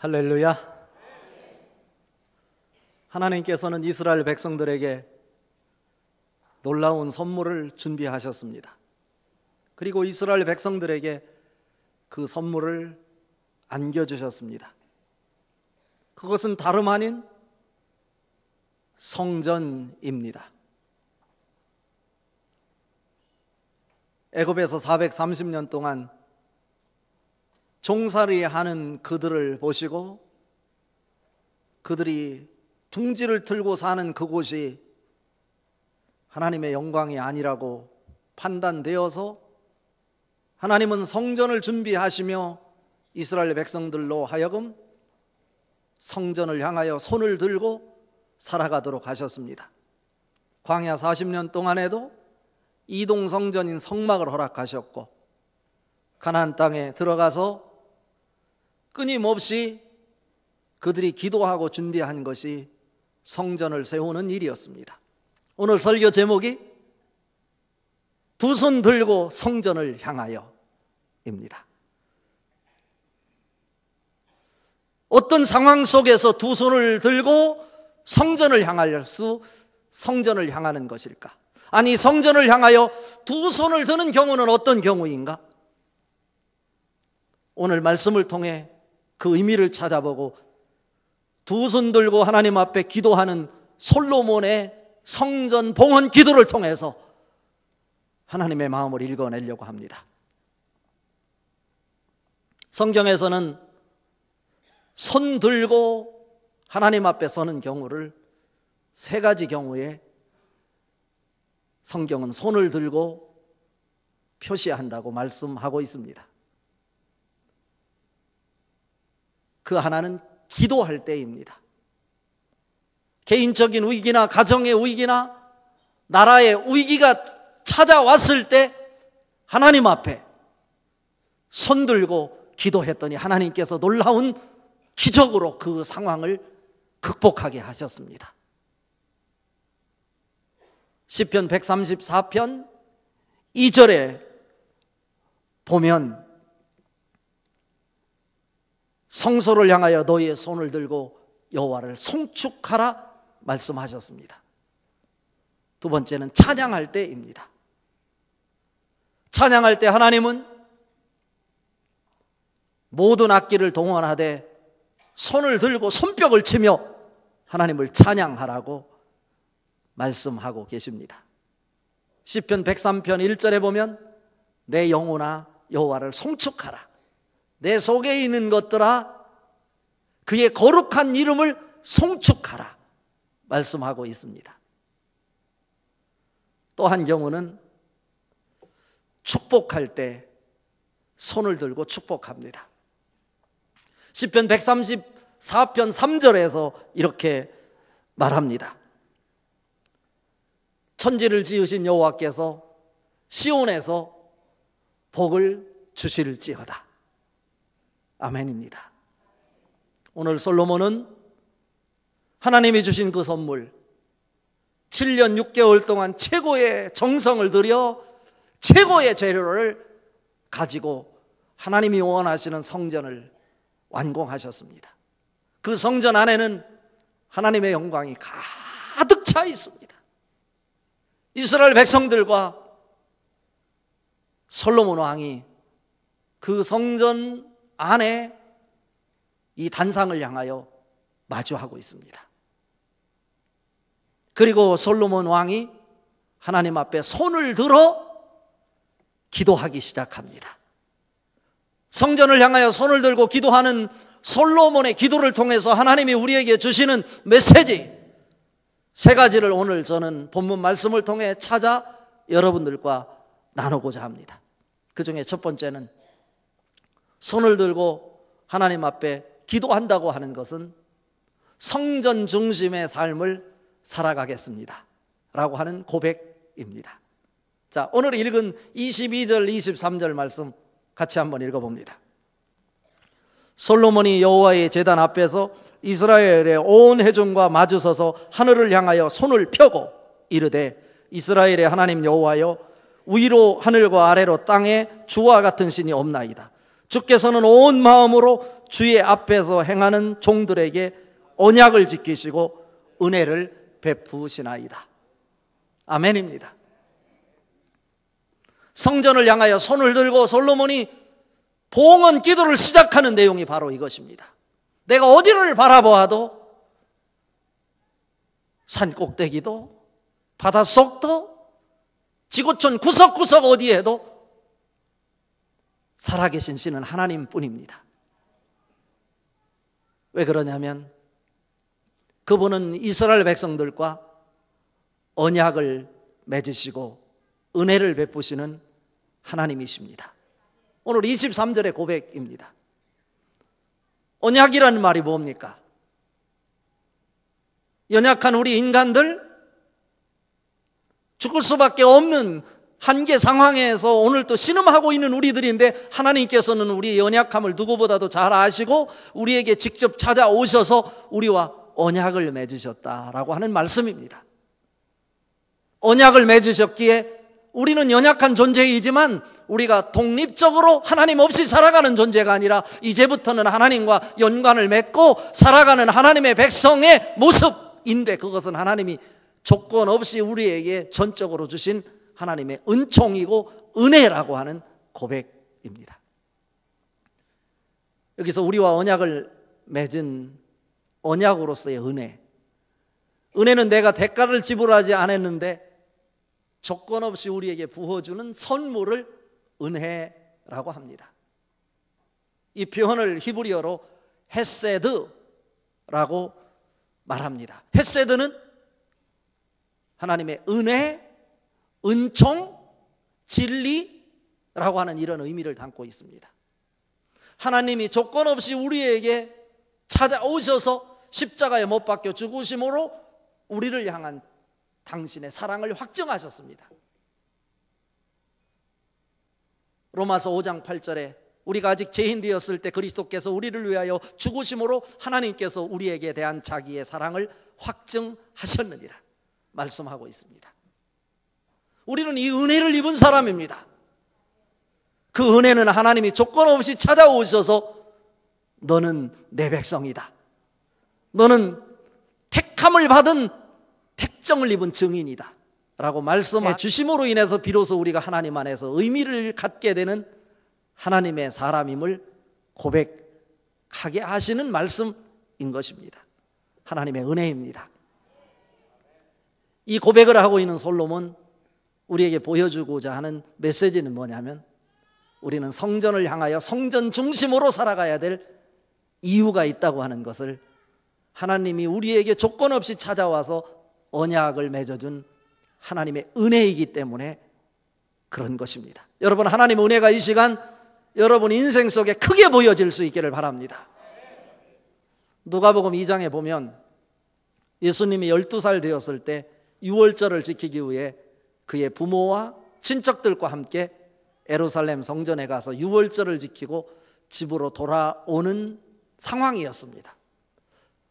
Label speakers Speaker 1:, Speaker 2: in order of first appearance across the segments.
Speaker 1: 할렐루야. 하나님께서는 이스라엘 백성들에게 놀라운 선물을 준비하셨습니다. 그리고 이스라엘 백성들에게 그 선물을 안겨주셨습니다. 그것은 다름 아닌 성전입니다. 애굽에서 430년 동안 종살이하는 그들을 보시고 그들이 둥지를 틀고 사는 그곳이 하나님의 영광이 아니라고 판단되어서 하나님은 성전을 준비하시며 이스라엘 백성들로 하여금 성전을 향하여 손을 들고 살아가도록 하셨습니다. 광야 40년 동안에도 이동 성전인 성막을 허락하셨고 가나안 땅에 들어가서 끊임없이 그들이 기도하고 준비한 것이 성전을 세우는 일이었습니다. 오늘 설교 제목이 두 손 들고 성전을 향하여입니다. 어떤 상황 속에서 두 손을 들고 성전을 향하는 것일까? 아니, 성전을 향하여 두 손을 드는 경우는 어떤 경우인가? 오늘 말씀을 통해 그 의미를 찾아보고 두 손 들고 하나님 앞에 기도하는 솔로몬의 성전 봉헌 기도를 통해서 하나님의 마음을 읽어내려고 합니다. 성경에서는 손 들고 하나님 앞에 서는 경우를 세 가지 경우에 성경은 손을 들고 표시한다고 말씀하고 있습니다. 그 하나는 기도할 때입니다. 개인적인 위기나 가정의 위기나 나라의 위기가 찾아왔을 때 하나님 앞에 손 들고 기도했더니 하나님께서 놀라운 기적으로 그 상황을 극복하게 하셨습니다. 시편 134편 2절에 보면 성소를 향하여 너희의 손을 들고 여호와를 송축하라 말씀하셨습니다. 두 번째는 찬양할 때입니다. 찬양할 때 하나님은 모든 악기를 동원하되 손을 들고 손뼉을 치며 하나님을 찬양하라고 말씀하고 계십니다. 시편 103편 1절에 보면 내 영혼아 여호와를 송축하라. 내 속에 있는 것들아 그의 거룩한 이름을 송축하라 말씀하고 있습니다. 또 한 경우는 축복할 때 손을 들고 축복합니다. 시편 134편 3절에서 이렇게 말합니다. 천지를 지으신 여호와께서 시온에서 복을 주실지어다. 아멘입니다. 오늘 솔로몬은 하나님이 주신 그 선물 7년 6개월 동안 최고의 정성을 들여 최고의 재료를 가지고 하나님이 원하시는 성전을 완공하셨습니다. 그 성전 안에는 하나님의 영광이 가득 차 있습니다. 이스라엘 백성들과 솔로몬 왕이 그 성전 안에 이 단상을 향하여 마주하고 있습니다. 그리고 솔로몬 왕이 하나님 앞에 손을 들어 기도하기 시작합니다. 성전을 향하여 손을 들고 기도하는 솔로몬의 기도를 통해서 하나님이 우리에게 주시는 메시지 세 가지를 오늘 저는 본문 말씀을 통해 찾아 여러분들과 나누고자 합니다. 그 중에 첫 번째는 손을 들고 하나님 앞에 기도한다고 하는 것은 성전 중심의 삶을 살아가겠습니다 라고 하는 고백입니다. 자, 오늘 읽은 22절 23절 말씀 같이 한번 읽어봅니다. 솔로몬이 여호와의 제단 앞에서 이스라엘의 온 회중과 마주서서 하늘을 향하여 손을 펴고 이르되 이스라엘의 하나님 여호와여 위로 하늘과 아래로 땅에 주와 같은 신이 없나이다. 주께서는 온 마음으로 주의 앞에서 행하는 종들에게 언약을 지키시고 은혜를 베푸시나이다. 아멘입니다. 성전을 향하여 손을 들고 솔로몬이 봉헌 기도를 시작하는 내용이 바로 이것입니다. 내가 어디를 바라보아도 산 꼭대기도 바닷속도 지구촌 구석구석 어디에도 살아계신 신은 하나님뿐입니다. 왜 그러냐면 그분은 이스라엘 백성들과 언약을 맺으시고 은혜를 베푸시는 하나님이십니다. 오늘 23절의 고백입니다. 언약이라는 말이 뭡니까? 연약한 우리 인간들, 죽을 수밖에 없는 한계 상황에서 오늘 또 신음하고 있는 우리들인데 하나님께서는 우리의 연약함을 누구보다도 잘 아시고 우리에게 직접 찾아오셔서 우리와 언약을 맺으셨다라고 하는 말씀입니다. 언약을 맺으셨기에 우리는 연약한 존재이지만 우리가 독립적으로 하나님 없이 살아가는 존재가 아니라 이제부터는 하나님과 연관을 맺고 살아가는 하나님의 백성의 모습인데, 그것은 하나님이 조건 없이 우리에게 전적으로 주신 하나님의 은총이고 은혜라고 하는 고백입니다. 여기서 우리와 언약을 맺은 언약으로서의 은혜, 은혜는 내가 대가를 지불하지 않았는데 조건 없이 우리에게 부어주는 선물을 은혜라고 합니다. 이 표현을 히브리어로 헤세드라고 말합니다. 헤세드는 하나님의 은혜, 은총, 진리라고 하는 이런 의미를 담고 있습니다. 하나님이 조건 없이 우리에게 찾아오셔서 십자가에 못 박혀 죽으심으로 우리를 향한 당신의 사랑을 확증하셨습니다. 로마서 5장 8절에 우리가 아직 죄인 되었을 때 그리스도께서 우리를 위하여 죽으심으로 하나님께서 우리에게 대한 자기의 사랑을 확증하셨느니라 말씀하고 있습니다. 우리는 이 은혜를 입은 사람입니다. 그 은혜는 하나님이 조건 없이 찾아오셔서 너는 내 백성이다, 너는 택함을 받은 택정을 입은 증인이다 라고 말씀해 주심으로 인해서 비로소 우리가 하나님 안에서 의미를 갖게 되는 하나님의 사람임을 고백하게 하시는 말씀인 것입니다. 하나님의 은혜입니다. 이 고백을 하고 있는 솔로몬, 우리에게 보여주고자 하는 메시지는 뭐냐면 우리는 성전을 향하여 성전 중심으로 살아가야 될 이유가 있다고 하는 것을, 하나님이 우리에게 조건 없이 찾아와서 언약을 맺어준 하나님의 은혜이기 때문에 그런 것입니다. 여러분, 하나님의 은혜가 이 시간 여러분 인생 속에 크게 보여질 수 있기를 바랍니다. 누가복음 2장에 보면 예수님이 12살 되었을 때 유월절을 지키기 위해 그의 부모와 친척들과 함께 예루살렘 성전에 가서 유월절을 지키고 집으로 돌아오는 상황이었습니다.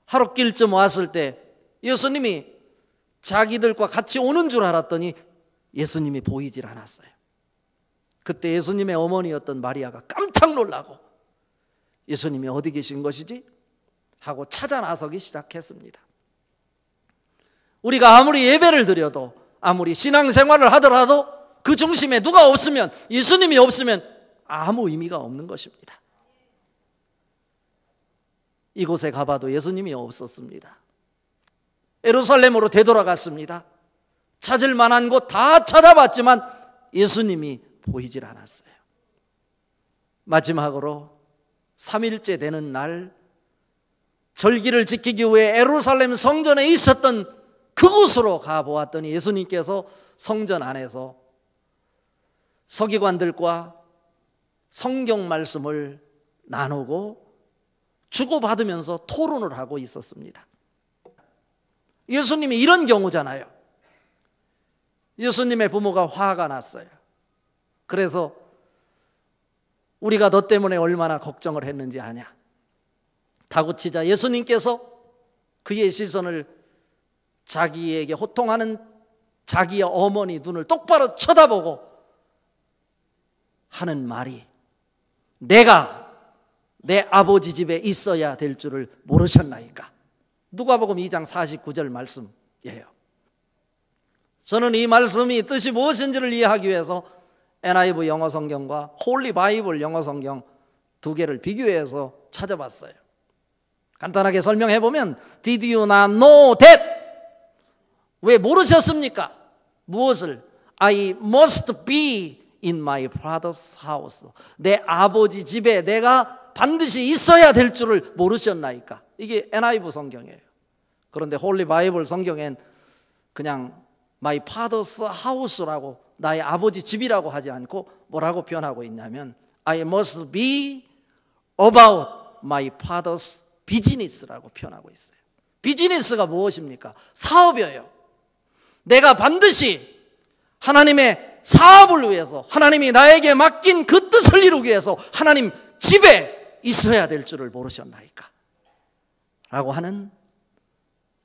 Speaker 1: 하룻길쯤 왔을 때 예수님이 자기들과 같이 오는 줄 알았더니 예수님이 보이질 않았어요. 그때 예수님의 어머니였던 마리아가 깜짝 놀라고 예수님이 어디 계신 것이지? 하고 찾아 나서기 시작했습니다. 우리가 아무리 예배를 드려도, 아무리 신앙생활을 하더라도 그 중심에 누가 없으면, 예수님이 없으면 아무 의미가 없는 것입니다. 이곳에 가봐도 예수님이 없었습니다. 예루살렘으로 되돌아갔습니다. 찾을 만한 곳 다 찾아봤지만 예수님이 보이질 않았어요. 마지막으로 3일째 되는 날 절기를 지키기 위해 예루살렘 성전에 있었던 그곳으로 가보았더니 예수님께서 성전 안에서 서기관들과 성경 말씀을 나누고 주고받으면서 토론을 하고 있었습니다. 예수님이 이런 경우잖아요. 예수님의 부모가 화가 났어요. 그래서 우리가 너 때문에 얼마나 걱정을 했는지 아냐. 다구치자 예수님께서 그의 시선을 자기에게 호통하는 자기의 어머니 눈을 똑바로 쳐다보고 하는 말이, 내가 내 아버지 집에 있어야 될 줄을 모르셨나이까? 누가복음 2장 49절 말씀이에요. 저는 이 말씀이 뜻이 무엇인지를 이해하기 위해서 NIV 영어 성경과 홀리 바이블 영어 성경 두 개를 비교해서 찾아봤어요. 간단하게 설명해 보면 Did you not know that? 왜 모르셨습니까? 무엇을? I must be in my father's house. 내 아버지 집에 내가 반드시 있어야 될 줄을 모르셨나이까? 이게 NIV 성경이에요. 그런데 홀리 바이블 성경엔 그냥 my father's house라고, 나의 아버지 집이라고 하지 않고 뭐라고 표현하고 있냐면 I must be about my father's business라고 표현하고 있어요. 비즈니스가 무엇입니까? 사업이에요. 내가 반드시 하나님의 사업을 위해서, 하나님이 나에게 맡긴 그 뜻을 이루기 위해서 하나님 집에 있어야 될 줄을 모르셨나이까? 라고 하는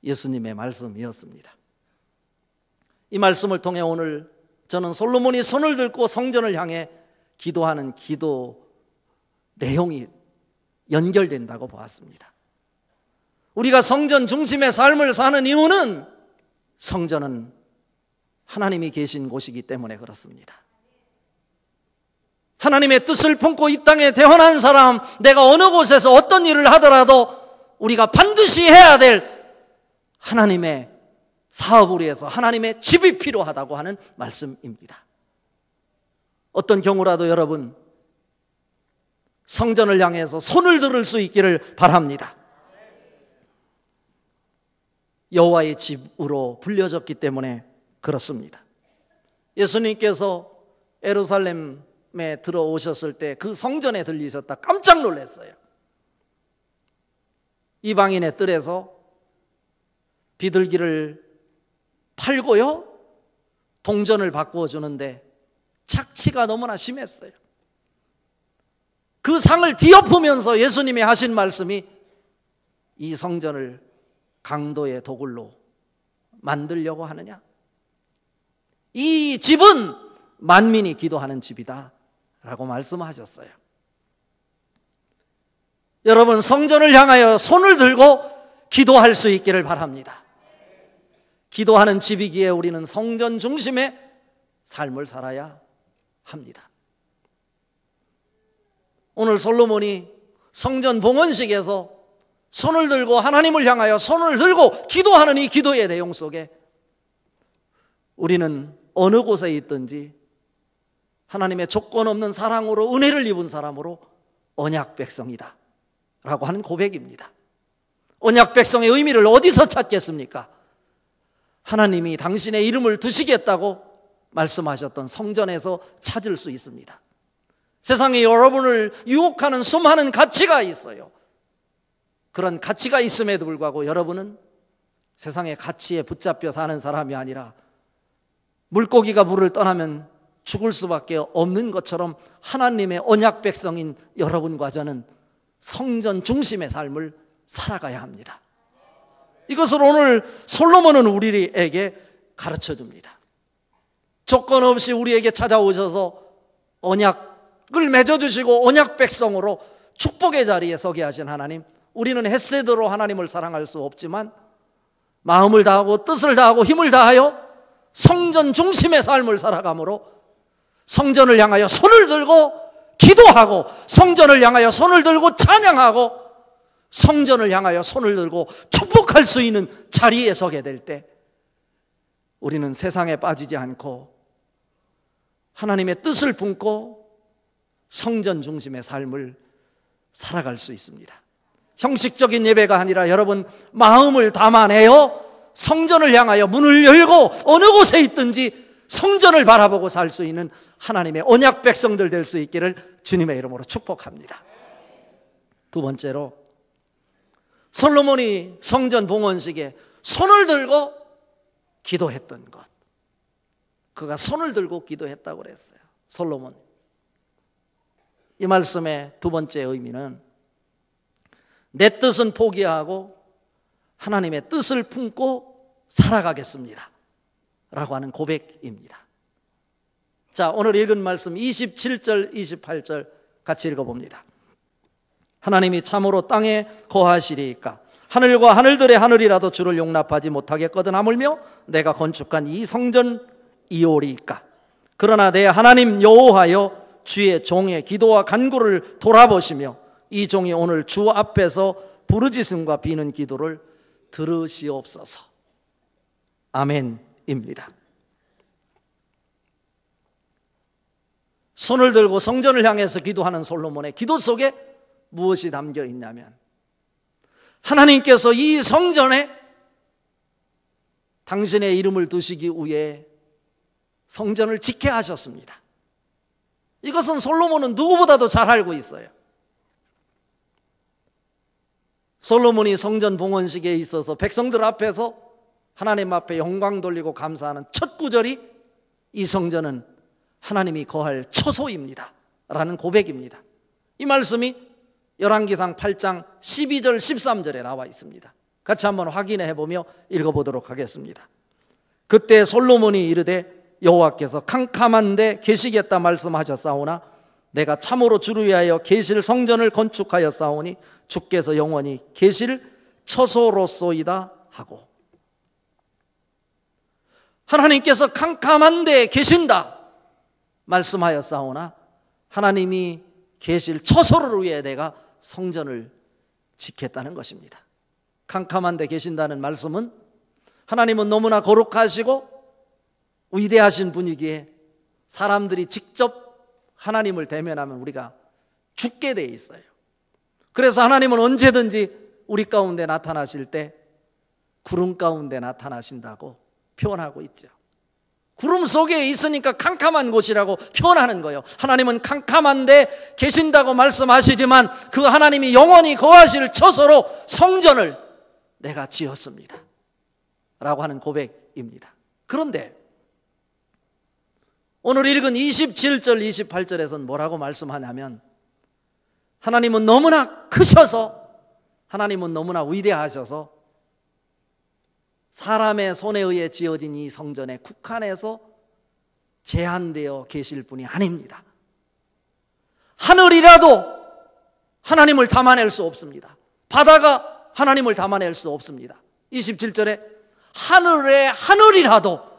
Speaker 1: 예수님의 말씀이었습니다. 이 말씀을 통해 오늘 저는 솔로몬이 손을 들고 성전을 향해 기도하는 기도 내용이 연결된다고 보았습니다. 우리가 성전 중심의 삶을 사는 이유는 성전은 하나님이 계신 곳이기 때문에 그렇습니다. 하나님의 뜻을 품고 이 땅에 태어난 사람, 내가 어느 곳에서 어떤 일을 하더라도 우리가 반드시 해야 될 하나님의 사업을 위해서 하나님의 집이 필요하다고 하는 말씀입니다. 어떤 경우라도 여러분 성전을 향해서 손을 들을 수 있기를 바랍니다. 여호와의 집으로 불려졌기 때문에 그렇습니다. 예수님께서 예루살렘에 들어오셨을 때 그 성전에 들리셨다 깜짝 놀랐어요. 이방인의 뜰에서 비둘기를 팔고요 동전을 바꾸어 주는데 착취가 너무나 심했어요. 그 상을 뒤엎으면서 예수님이 하신 말씀이 이 성전을 강도의 도굴로 만들려고 하느냐? 이 집은 만민이 기도하는 집이다 라고 말씀하셨어요. 여러분 성전을 향하여 손을 들고 기도할 수 있기를 바랍니다. 기도하는 집이기에 우리는 성전 중심의 삶을 살아야 합니다. 오늘 솔로몬이 성전 봉헌식에서 손을 들고 하나님을 향하여 손을 들고 기도하는 이 기도의 내용 속에 우리는 어느 곳에 있든지 하나님의 조건 없는 사랑으로 은혜를 입은 사람으로 언약 백성이다 라고 하는 고백입니다. 언약 백성의 의미를 어디서 찾겠습니까? 하나님이 당신의 이름을 두시겠다고 말씀하셨던 성전에서 찾을 수 있습니다. 세상에 여러분을 유혹하는 수많은 가치가 있어요. 그런 가치가 있음에도 불구하고 여러분은 세상의 가치에 붙잡혀 사는 사람이 아니라 물고기가 물을 떠나면 죽을 수밖에 없는 것처럼 하나님의 언약 백성인 여러분과 저는 성전 중심의 삶을 살아가야 합니다. 이것을 오늘 솔로몬은 우리에게 가르쳐 줍니다. 조건 없이 우리에게 찾아오셔서 언약을 맺어주시고 언약 백성으로 축복의 자리에 서게 하신 하나님, 우리는 헷세대로 하나님을 사랑할 수 없지만 마음을 다하고 뜻을 다하고 힘을 다하여 성전 중심의 삶을 살아가므로 성전을 향하여 손을 들고 기도하고 성전을 향하여 손을 들고 찬양하고 성전을 향하여 손을 들고 축복할 수 있는 자리에 서게 될 때 우리는 세상에 빠지지 않고 하나님의 뜻을 품고 성전 중심의 삶을 살아갈 수 있습니다. 형식적인 예배가 아니라 여러분 마음을 담아내어 성전을 향하여 문을 열고 어느 곳에 있든지 성전을 바라보고 살 수 있는 하나님의 언약 백성들 될 수 있기를 주님의 이름으로 축복합니다. 두 번째로 솔로몬이 성전 봉헌식에 손을 들고 기도했던 것, 그가 손을 들고 기도했다고 그랬어요. 솔로몬. 이 말씀의 두 번째 의미는 내 뜻은 포기하고 하나님의 뜻을 품고 살아가겠습니다 라고 하는 고백입니다. 자, 오늘 읽은 말씀 27절 28절 같이 읽어봅니다. 하나님이 참으로 땅에 거하시리이까 하늘과 하늘들의 하늘이라도 주를 용납하지 못하겠거든 하물며 내가 건축한 이 성전이오리이까. 그러나 내 하나님 여호와여 주의 종의 기도와 간구를 돌아보시며 이 종이 오늘 주 앞에서 부르짖음과 비는 기도를 들으시옵소서. 아멘입니다. 손을 들고 성전을 향해서 기도하는 솔로몬의 기도 속에 무엇이 담겨 있냐면 하나님께서 이 성전에 당신의 이름을 두시기 위해 성전을 짓게 하셨습니다. 이것은 솔로몬은 누구보다도 잘 알고 있어요. 솔로몬이 성전 봉헌식에 있어서 백성들 앞에서 하나님 앞에 영광 돌리고 감사하는 첫 구절이 이 성전은 하나님이 거할 처소입니다 라는 고백입니다. 이 말씀이 열왕기상 8장 12절 13절에 나와 있습니다. 같이 한번 확인해 보며 읽어보도록 하겠습니다. 그때 솔로몬이 이르되 여호와께서 캄캄한 데 계시겠다 말씀하셨사오나 내가 참으로 주를 위하여 계실 성전을 건축하였사오니 주께서 영원히 계실 처소로소이다 하고, 하나님께서 캄캄한 데 계신다 말씀하였사오나 하나님이 계실 처소를 위해 내가 성전을 짓겠다는 것입니다. 캄캄한 데 계신다는 말씀은 하나님은 너무나 거룩하시고 위대하신 분이기에 사람들이 직접 하나님을 대면하면 우리가 죽게 돼 있어요. 그래서 하나님은 언제든지 우리 가운데 나타나실 때 구름 가운데 나타나신다고 표현하고 있죠. 구름 속에 있으니까 캄캄한 곳이라고 표현하는 거예요. 하나님은 캄캄한데 계신다고 말씀하시지만 그 하나님이 영원히 거하실 처소로 성전을 내가 지었습니다 라고 하는 고백입니다. 그런데 오늘 읽은 27절 28절에서는 뭐라고 말씀하냐면 하나님은 너무나 크셔서, 하나님은 너무나 위대하셔서 사람의 손에 의해 지어진 이 성전에 국한해서 제한되어 계실 분이 아닙니다. 하늘이라도 하나님을 담아낼 수 없습니다. 바다가 하나님을 담아낼 수 없습니다. 27절에 하늘의 하늘이라도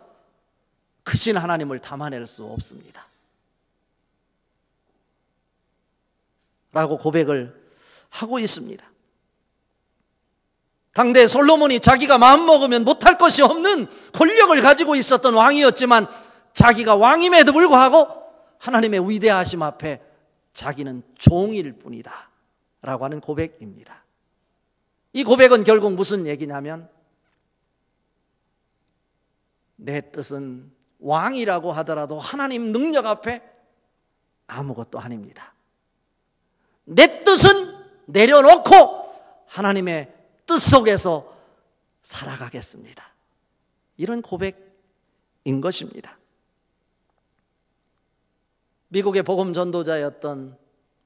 Speaker 1: 크신 하나님을 담아낼 수 없습니다 라고 고백을 하고 있습니다. 당대 솔로몬이 자기가 마음먹으면 못할 것이 없는 권력을 가지고 있었던 왕이었지만 자기가 왕임에도 불구하고 하나님의 위대하심 앞에 자기는 종일 뿐이다 라고 하는 고백입니다. 이 고백은 결국 무슨 얘기냐면 내 뜻은 왕이라고 하더라도 하나님 능력 앞에 아무것도 아닙니다. 내 뜻은 내려놓고 하나님의 뜻 속에서 살아가겠습니다. 이런 고백인 것입니다. 미국의 복음 전도자였던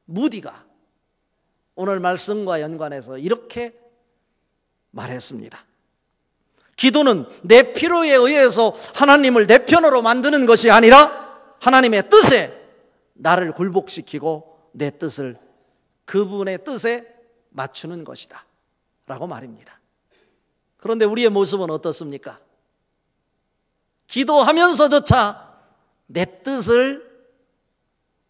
Speaker 1: 무디가 오늘 말씀과 연관해서 이렇게 말했습니다. 기도는 내 필요에 의해서 하나님을 내 편으로 만드는 것이 아니라 하나님의 뜻에 나를 굴복시키고 내 뜻을 그분의 뜻에 맞추는 것이다 라고 말입니다. 그런데 우리의 모습은 어떻습니까? 기도하면서조차 내 뜻을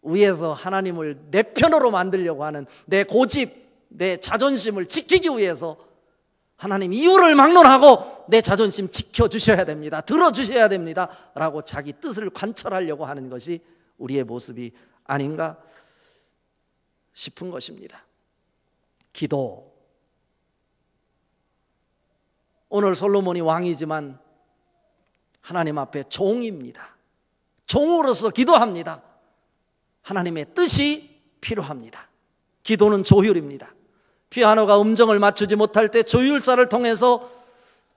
Speaker 1: 위해서 하나님을 내 편으로 만들려고 하는 내 고집, 내 자존심을 지키기 위해서 하나님 이유를 막론하고 내 자존심 지켜주셔야 됩니다, 들어주셔야 됩니다 라고 자기 뜻을 관철하려고 하는 것이 우리의 모습이 아닌가 싶은 것입니다. 기도, 오늘 솔로몬이 왕이지만 하나님 앞에 종입니다. 종으로서 기도합니다. 하나님의 뜻이 필요합니다. 기도는 조율입니다. 피아노가 음정을 맞추지 못할 때 조율사를 통해서,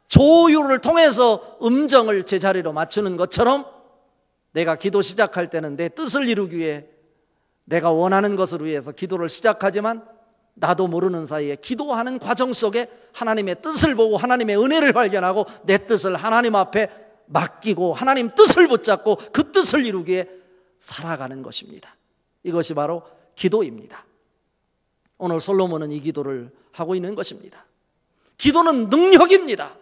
Speaker 1: 조율을 통해서 음정을 제자리로 맞추는 것처럼 내가 기도 시작할 때는 내 뜻을 이루기 위해 내가 원하는 것을 위해서 기도를 시작하지만 나도 모르는 사이에 기도하는 과정 속에 하나님의 뜻을 보고 하나님의 은혜를 발견하고 내 뜻을 하나님 앞에 맡기고 하나님 뜻을 붙잡고 그 뜻을 이루기 위해 살아가는 것입니다. 이것이 바로 기도입니다. 오늘 솔로몬은 이 기도를 하고 있는 것입니다. 기도는 능력입니다.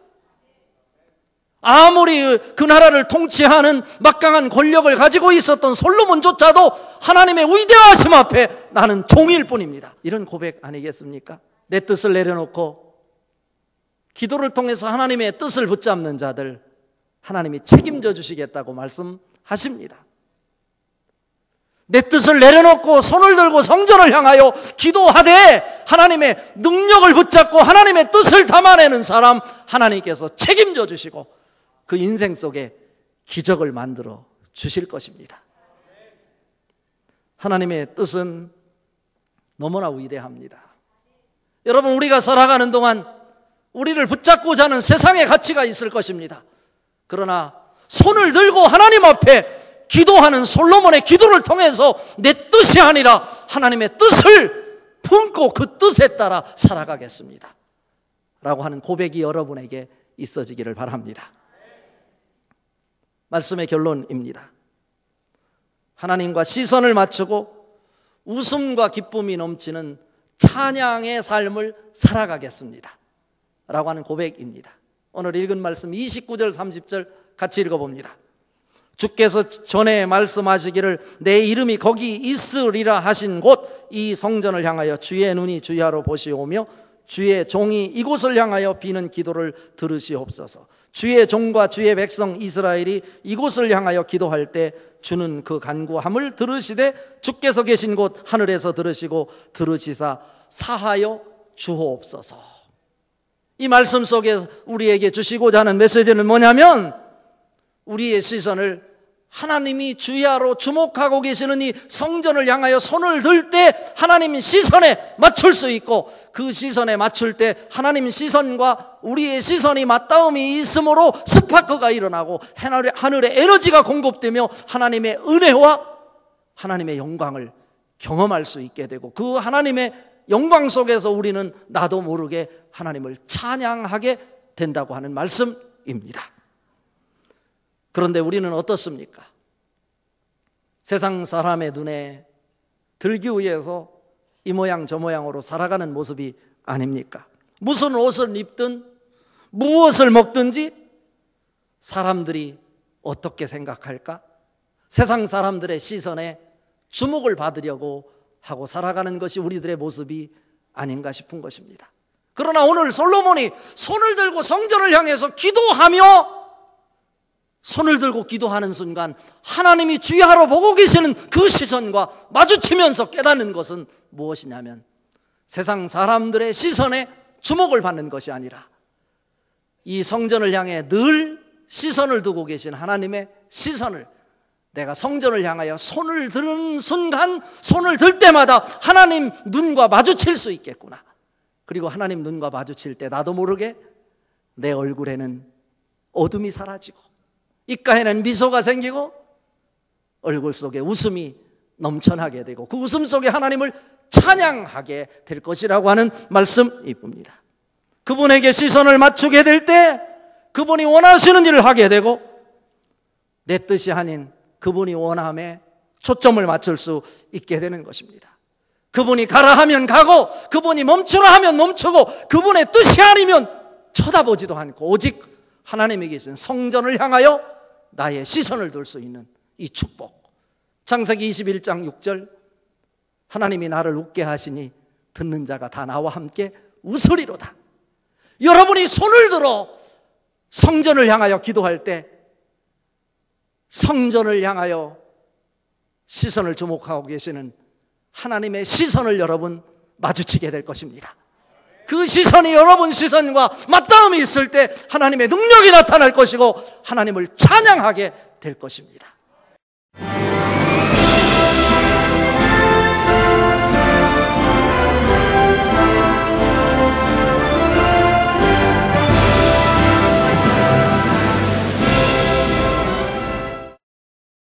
Speaker 1: 아무리 그 나라를 통치하는 막강한 권력을 가지고 있었던 솔로몬조차도 하나님의 위대하심 앞에 나는 종일 뿐입니다. 이런 고백 아니겠습니까? 내 뜻을 내려놓고 기도를 통해서 하나님의 뜻을 붙잡는 자들 하나님이 책임져 주시겠다고 말씀하십니다. 내 뜻을 내려놓고 손을 들고 성전을 향하여 기도하되 하나님의 능력을 붙잡고 하나님의 뜻을 담아내는 사람 하나님께서 책임져 주시고 그 인생 속에 기적을 만들어 주실 것입니다. 하나님의 뜻은 너무나 위대합니다. 여러분, 우리가 살아가는 동안 우리를 붙잡고자 하는 세상의 가치가 있을 것입니다. 그러나 손을 들고 하나님 앞에 기도하는 솔로몬의 기도를 통해서 내 뜻이 아니라 하나님의 뜻을 품고 그 뜻에 따라 살아가겠습니다 라고 하는 고백이 여러분에게 있어지기를 바랍니다. 말씀의 결론입니다. 하나님과 시선을 맞추고 웃음과 기쁨이 넘치는 찬양의 삶을 살아가겠습니다 라고 하는 고백입니다. 오늘 읽은 말씀 29절 30절 같이 읽어봅니다. 주께서 전에 말씀하시기를 내 이름이 거기 있으리라 하신 곳 이 성전을 향하여 주의 눈이 주야로 보시오며 주의 종이 이곳을 향하여 비는 기도를 들으시옵소서. 주의 종과 주의 백성 이스라엘이 이곳을 향하여 기도할 때 주는 그 간구함을 들으시되 주께서 계신 곳 하늘에서 들으시고 들으시사 사하여 주옵소서. 이 말씀 속에 우리에게 주시고자 하는 메시지는 뭐냐면 우리의 시선을 하나님이 주야로 주목하고 계시는 이 성전을 향하여 손을 들 때 하나님 시선에 맞출 수 있고 그 시선에 맞출 때 하나님 시선과 우리의 시선이 맞닿음이 있으므로 스파크가 일어나고 하늘의 에너지가 공급되며 하나님의 은혜와 하나님의 영광을 경험할 수 있게 되고 그 하나님의 영광 속에서 우리는 나도 모르게 하나님을 찬양하게 된다고 하는 말씀입니다. 그런데 우리는 어떻습니까? 세상 사람의 눈에 들기 위해서 이 모양 저 모양으로 살아가는 모습이 아닙니까? 무슨 옷을 입든 무엇을 먹든지 사람들이 어떻게 생각할까? 세상 사람들의 시선에 주목을 받으려고 하고 살아가는 것이 우리들의 모습이 아닌가 싶은 것입니다. 그러나 오늘 솔로몬이 손을 들고 성전을 향해서 기도하며 손을 들고 기도하는 순간 하나님이 주야로 보고 계시는 그 시선과 마주치면서 깨닫는 것은 무엇이냐면 세상 사람들의 시선에 주목을 받는 것이 아니라 이 성전을 향해 늘 시선을 두고 계신 하나님의 시선을 내가 성전을 향하여 손을 드는 순간 손을 들 때마다 하나님 눈과 마주칠 수 있겠구나. 그리고 하나님 눈과 마주칠 때 나도 모르게 내 얼굴에는 어둠이 사라지고 입가에는 미소가 생기고 얼굴 속에 웃음이 넘쳐나게 되고 그 웃음 속에 하나님을 찬양하게 될 것이라고 하는 말씀입니다. 그분에게 시선을 맞추게 될 때 그분이 원하시는 일을 하게 되고 내 뜻이 아닌 그분이 원함에 초점을 맞출 수 있게 되는 것입니다. 그분이 가라 하면 가고 그분이 멈추라 하면 멈추고 그분의 뜻이 아니면 쳐다보지도 않고 오직 하나님이 계신 성전을 향하여 나의 시선을 둘 수 있는 이 축복. 창세기 21장 6절 하나님이 나를 웃게 하시니 듣는 자가 다 나와 함께 웃으리로다. 여러분이 손을 들어 성전을 향하여 기도할 때 성전을 향하여 시선을 주목하고 계시는 하나님의 시선을 여러분 마주치게 될 것입니다. 그 시선이 여러분 시선과 맞닿음이 있을 때 하나님의 능력이 나타날 것이고 하나님을 찬양하게 될 것입니다.